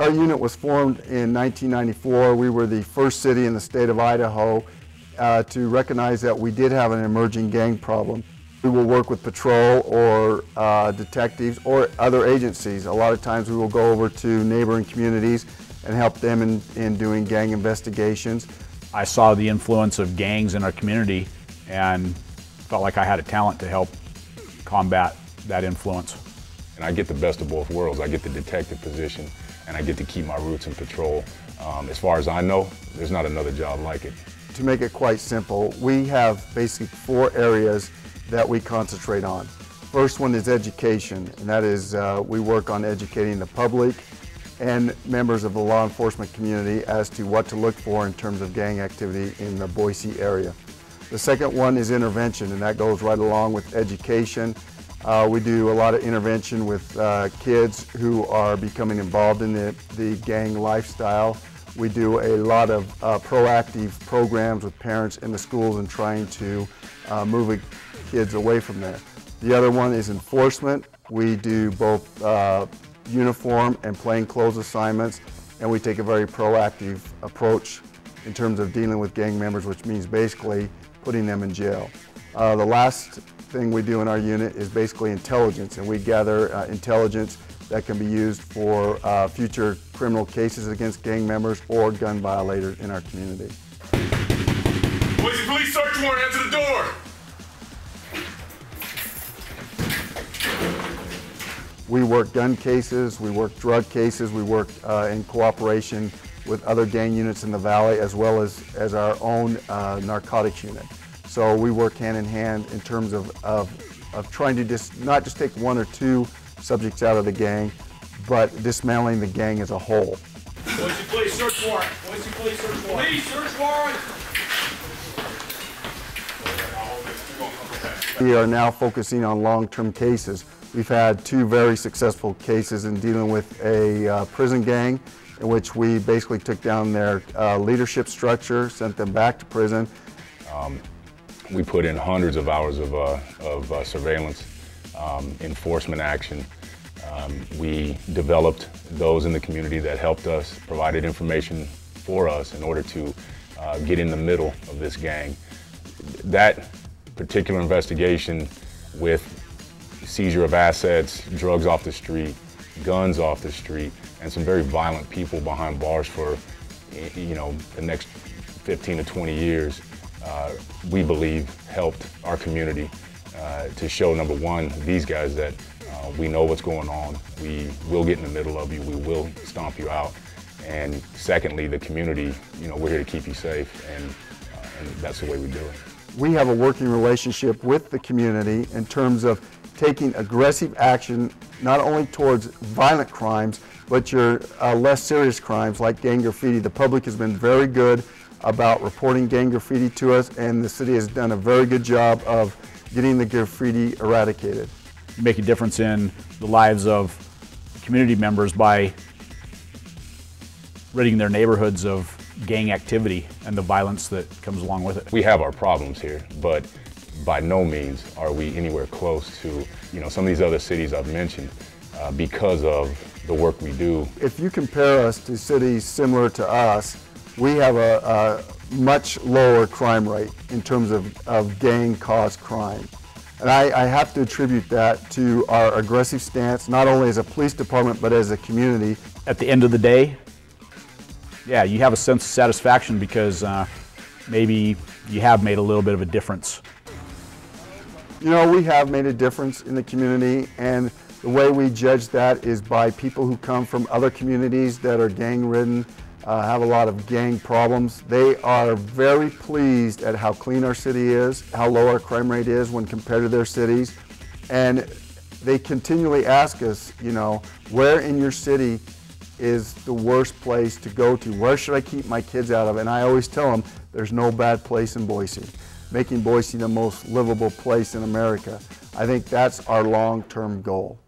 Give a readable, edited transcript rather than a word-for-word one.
Our unit was formed in 1994. We were the first city in the state of Idaho to recognize that we did have an emerging gang problem. We will work with patrol or detectives or other agencies. A lot of times we will go over to neighboring communities and help them in doing gang investigations. I saw the influence of gangs in our community and felt like I had a talent to help combat that influence. And I get the best of both worlds. I get the detective position and I get to keep my roots in patrol. As far as I know, there's not another job like it. To make it quite simple, we have basically 4 areas that we concentrate on. First one is education, and that is we work on educating the public and members of the law enforcement community as to what to look for in terms of gang activity in the Boise area. The second one is intervention, and that goes right along with education. We do a lot of intervention with kids who are becoming involved in the gang lifestyle. We do a lot of proactive programs with parents in the schools and trying to move kids away from there. The other one is enforcement. We do both uniform and plainclothes assignments, and we take a very proactive approach in terms of dealing with gang members, which means basically putting them in jail. The last thing we do in our unit is basically intelligence, and we gather intelligence that can be used for future criminal cases against gang members or gun violators in our community. Boise Police search warrant, enter the door! We work gun cases, we work drug cases, we work in cooperation with other gang units in the valley as well as our own narcotics unit. So we work hand in hand in terms of trying to not just take 1 or 2 subjects out of the gang, but dismantling the gang as a whole. Boise Police search warrant. Boise Police search warrant. Police search warrant. We are now focusing on long-term cases. We've had 2 very successful cases in dealing with a prison gang in which we basically took down their leadership structure, sent them back to prison. We put in hundreds of hours of surveillance, enforcement action. We developed those in the community that helped us, provided information for us in order to get in the middle of this gang. That particular investigation with seizure of assets, drugs off the street, guns off the street, and some very violent people behind bars for, the next 15 to 20 years, we believe helped our community to show, number one, these guys that we know what's going on, we will get in the middle of you, we will stomp you out, and secondly, the community, we're here to keep you safe, and that's the way we do it. We have a working relationship with the community in terms of taking aggressive action not only towards violent crimes, but your less serious crimes like gang graffiti. The public has been very good about reporting gang graffiti to us, and the city has done a very good job of getting the graffiti eradicated. You make a difference in the lives of community members by ridding their neighborhoods of gang activity and the violence that comes along with it. We have our problems here, but by no means are we anywhere close to some of these other cities I've mentioned because of the work we do. If you compare us to cities similar to us, we have a much lower crime rate in terms of gang-caused crime. And I have to attribute that to our aggressive stance, not only as a police department, but as a community. At the end of the day, yeah, you have a sense of satisfaction because maybe you have made a little bit of a difference. We have made a difference in the community, and the way we judge that is by people who come from other communities that are gang-ridden, have a lot of gang problems. They are very pleased at how clean our city is, how low our crime rate is when compared to their cities, and they continually ask us, where in your city is the worst place to go to? Where should I keep my kids out of? And I always tell them, there's no bad place in Boise. Making Boise the most livable place in America. I think that's our long-term goal.